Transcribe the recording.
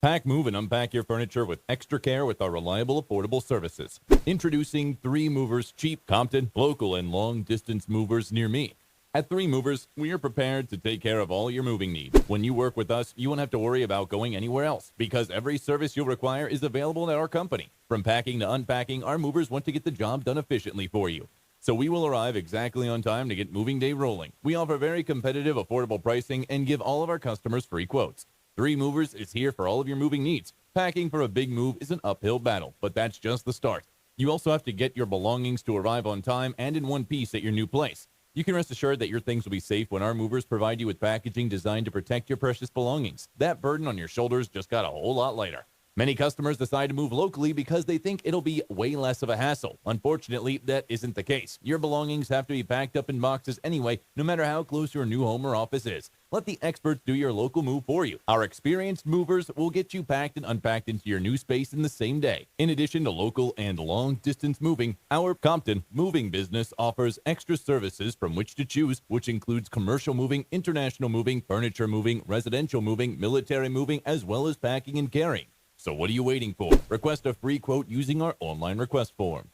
Pack, move, and unpack your furniture with extra care with our reliable, affordable services. Introducing 3 Movers, cheap, Compton, local, and long-distance movers near me. At 3 Movers, we are prepared to take care of all your moving needs. When you work with us, you won't have to worry about going anywhere else because every service you'll require is available at our company. From packing to unpacking, our movers want to get the job done efficiently for you. So we will arrive exactly on time to get moving day rolling. We offer very competitive, affordable pricing and give all of our customers free quotes. 3 Movers is here for all of your moving needs. Packing for a big move is an uphill battle, but that's just the start. You also have to get your belongings to arrive on time and in one piece at your new place. You can rest assured that your things will be safe when our movers provide you with packaging designed to protect your precious belongings. That burden on your shoulders just got a whole lot lighter. Many customers decide to move locally because they think it'll be way less of a hassle. Unfortunately, that isn't the case. Your belongings have to be packed up in boxes anyway, no matter how close your new home or office is. Let the experts do your local move for you. Our experienced movers will get you packed and unpacked into your new space in the same day. In addition to local and long-distance moving, our Compton moving business offers extra services from which to choose, which includes commercial moving, international moving, furniture moving, residential moving, military moving, as well as packing and carrying. So what are you waiting for? Request a free quote using our online request form.